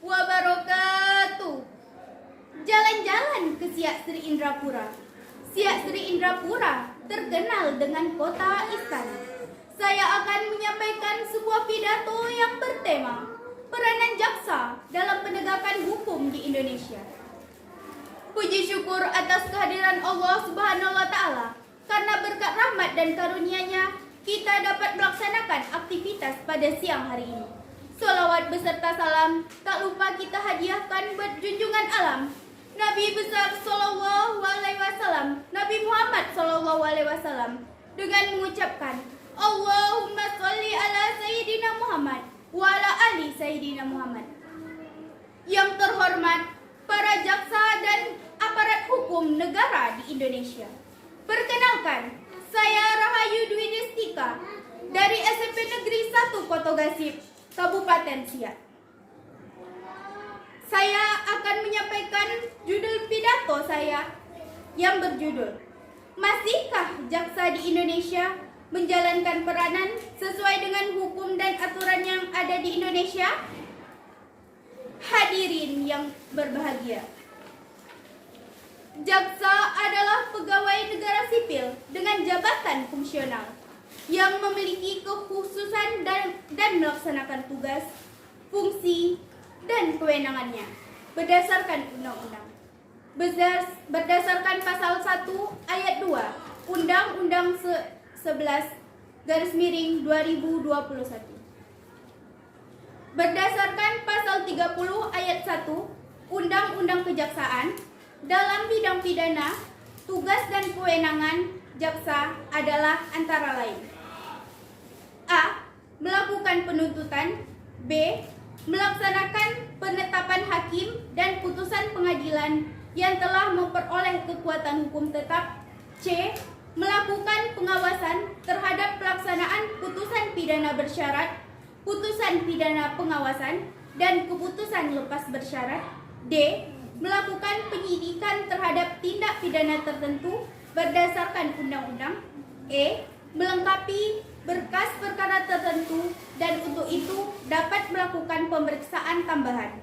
wabarakatuh. Jalan-jalan ke Siak Sri Indrapura. Siak Sri Indrapura terkenal dengan kota istana. Saya akan menyampaikan sebuah pidato yang bertema peranan jaksa dalam penegakan hukum di Indonesia. Puji syukur atas kehadiran Allah Subhanahu wa Ta'ala, karena berkat rahmat dan karunia-Nya kita dapat melaksanakan aktivitas pada siang hari ini. Salawat beserta salam tak lupa kita hadiahkan buat junjungan alam Nabi besar Sallallahu Alaihi Wasallam, Nabi Muhammad Sallallahu Alaihi Wasallam, dengan mengucapkan Allahumma sholli ala Sayyidina Muhammad wa ala ali Sayyidina Muhammad. Yang terhormat para jaksa dan aparat hukum negara di Indonesia, perkenalkan, saya Rahayu Dwi Destika dari SMP Negeri 1 Koto Gasip, Kabupaten Siak. Saya akan menyampaikan judul pidato saya yang berjudul Masihkah jaksa di Indonesia menjalankan peranan sesuai dengan hukum dan aturan yang ada di Indonesia? Hadirin yang berbahagia, jaksa adalah pegawai negara sipil dengan jabatan fungsional yang memiliki kekhususan dan melaksanakan tugas, fungsi, dan kewenangannya berdasarkan undang-undang. Berdasarkan pasal 1 ayat 2 Undang-Undang 11/2021. Berdasarkan pasal 30 ayat 1 Undang-Undang Kejaksaan, dalam bidang pidana, tugas dan kewenangan jaksa adalah antara lain: A. Melakukan penuntutan. B. Melaksanakan penetapan hakim dan putusan pengadilan yang telah memperoleh kekuatan hukum tetap. C. Melakukan pengawasan terhadap pelaksanaan putusan pidana bersyarat, putusan pidana pengawasan, dan keputusan lepas bersyarat. D. Melakukan penyidikan terhadap tindak pidana tertentu berdasarkan undang-undang. E. Melengkapi berkas perkara tertentu dan untuk itu dapat melakukan pemeriksaan tambahan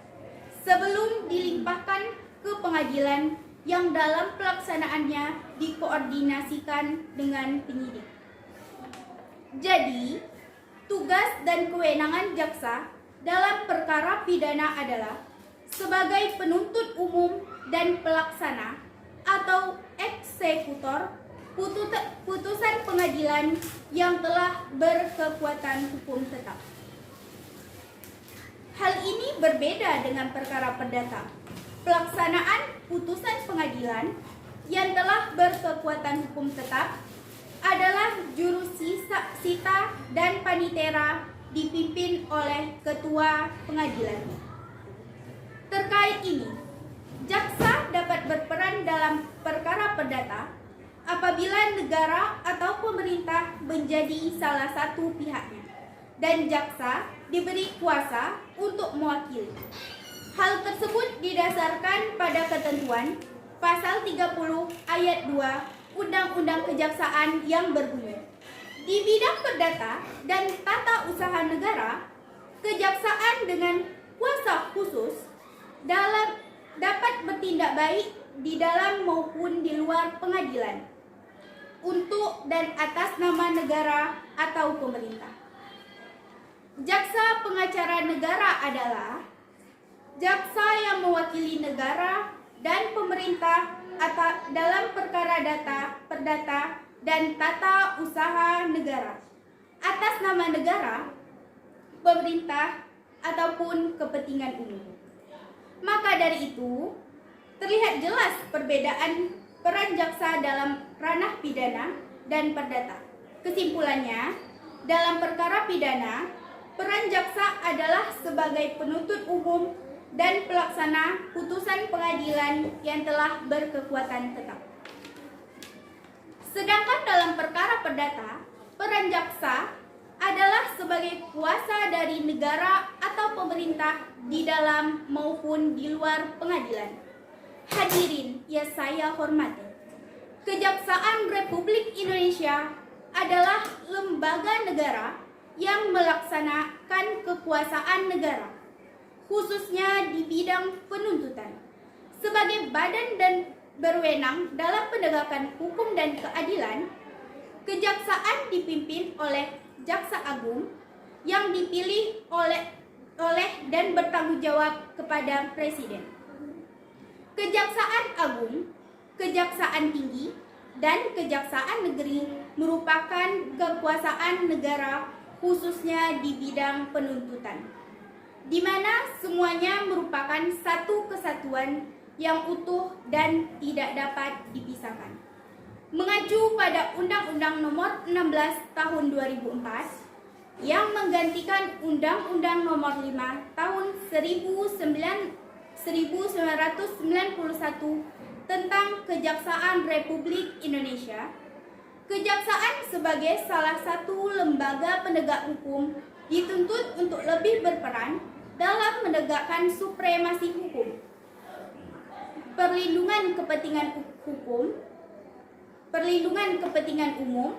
sebelum dilimpahkan ke pengadilan yang dalam pelaksanaannya dikoordinasikan dengan penyidik. Jadi, tugas dan kewenangan jaksa dalam perkara pidana adalah sebagai penuntut umum dan pelaksana atau eksekutor putusan pengadilan yang telah berkekuatan hukum tetap. Hal ini berbeda dengan perkara perdata. Pelaksanaan putusan pengadilan yang telah berkekuatan hukum tetap adalah jurusita dan panitera dipimpin oleh ketua pengadilan. Terkait ini, jaksa dapat berperan dalam perkara perdata apabila negara atau pemerintah menjadi salah satu pihaknya dan jaksa diberi kuasa untuk mewakili. Hal tersebut didasarkan pada ketentuan pasal 30 ayat 2 Undang-Undang Kejaksaan yang berbunyi, di bidang perdata dan tata usaha negara, kejaksaan dengan kuasa khusus dapat bertindak baik di dalam maupun di luar pengadilan untuk dan atas nama negara atau pemerintah. Jaksa pengacara negara adalah jaksa yang mewakili negara dan pemerintah dalam perkara perdata dan tata usaha negara atas nama negara, pemerintah, ataupun kepentingan umum. Maka dari itu, terlihat jelas perbedaan peran jaksa dalam ranah pidana dan perdata. Kesimpulannya, dalam perkara pidana, peran jaksa adalah sebagai penuntut umum dan pelaksana putusan pengadilan yang telah berkekuatan tetap. Sedangkan dalam perkara perdata, peran jaksa adalah sebagai kuasa dari negara atau pemerintah di dalam maupun di luar pengadilan. Hadirin yang saya hormati, Kejaksaan Republik Indonesia adalah lembaga negara yang melaksanakan kekuasaan negara. khususnya di bidang penuntutan. Sebagai badan dan berwenang dalam penegakan hukum dan keadilan, Kejaksaan dipimpin oleh Jaksa Agung yang dipilih oleh dan bertanggung jawab kepada Presiden. Kejaksaan Agung, Kejaksaan Tinggi, dan Kejaksaan Negeri merupakan kekuasaan negara khususnya di bidang penuntutan, di mana semuanya merupakan satu kesatuan yang utuh dan tidak dapat dipisahkan. Mengacu pada Undang-Undang Nomor 16 Tahun 2004 yang menggantikan Undang-Undang Nomor 5 Tahun 1991 tentang Kejaksaan Republik Indonesia, Kejaksaan sebagai salah satu lembaga penegak hukum dituntut untuk lebih berperan dalam menegakkan supremasi hukum, perlindungan kepentingan hukum, perlindungan kepentingan umum,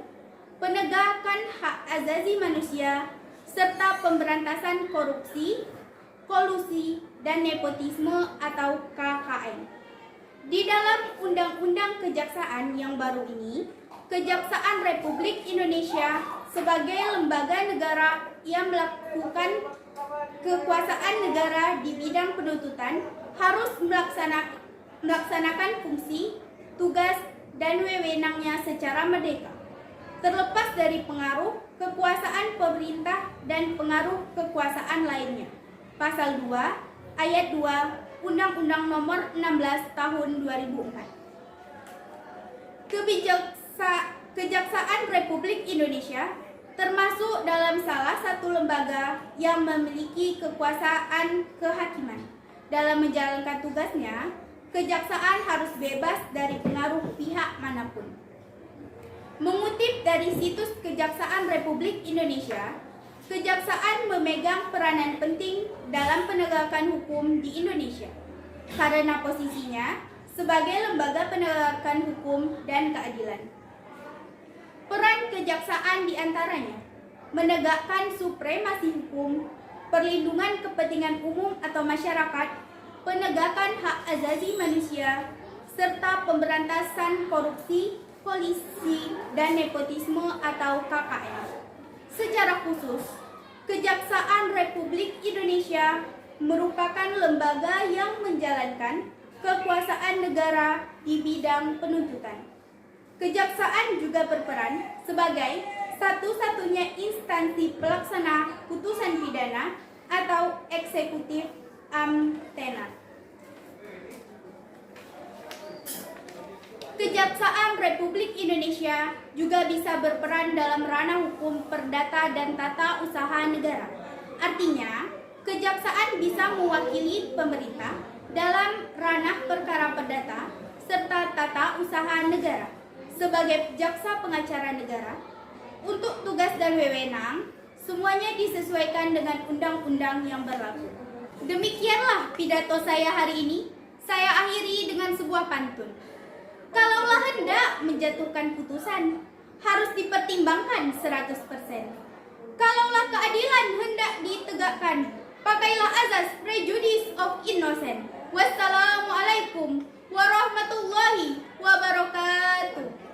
penegakan hak asasi manusia, serta pemberantasan korupsi, kolusi, dan nepotisme atau KKN. Di dalam Undang-Undang Kejaksaan yang baru ini, Kejaksaan Republik Indonesia sebagai lembaga negara yang melakukan kekuasaan negara di bidang penuntutan harus melaksanakan fungsi, tugas, dan wewenangnya secara merdeka, terlepas dari pengaruh kekuasaan pemerintah dan pengaruh kekuasaan lainnya. Pasal 2, Ayat 2, Undang-Undang Nomor 16 Tahun 2004. Kejaksaan Republik Indonesia termasuk dalam salah satu lembaga yang memiliki kekuasaan kehakiman. Dalam menjalankan tugasnya, kejaksaan harus bebas dari pengaruh pihak manapun. Mengutip dari situs Kejaksaan Republik Indonesia, kejaksaan memegang peranan penting dalam penegakan hukum di Indonesia karena posisinya sebagai lembaga penegakan hukum dan keadilan. Peran kejaksaan diantaranya menegakkan supremasi hukum, perlindungan kepentingan umum atau masyarakat, penegakan hak asasi manusia, serta pemberantasan korupsi, kolusi, dan nepotisme atau KKN. Secara khusus, Kejaksaan Republik Indonesia merupakan lembaga yang menjalankan kekuasaan negara di bidang penuntutan. Kejaksaan juga berperan sebagai satu-satunya instansi pelaksana putusan pidana atau eksekutif amtenar. Kejaksaan Republik Indonesia juga bisa berperan dalam ranah hukum perdata dan tata usaha negara. Artinya, kejaksaan bisa mewakili pemerintah dalam ranah perkara perdata serta tata usaha negara. Sebagai jaksa pengacara negara, untuk tugas dan wewenang, semuanya disesuaikan dengan undang-undang yang berlaku. Demikianlah pidato saya hari ini. Saya akhiri dengan sebuah pantun. Kalaulah hendak menjatuhkan putusan, harus dipertimbangkan 100%. Kalaulah keadilan hendak ditegakkan, pakailah azas prejudice of innocent. Wassalamualaikum warahmatullahi wabarakatuh.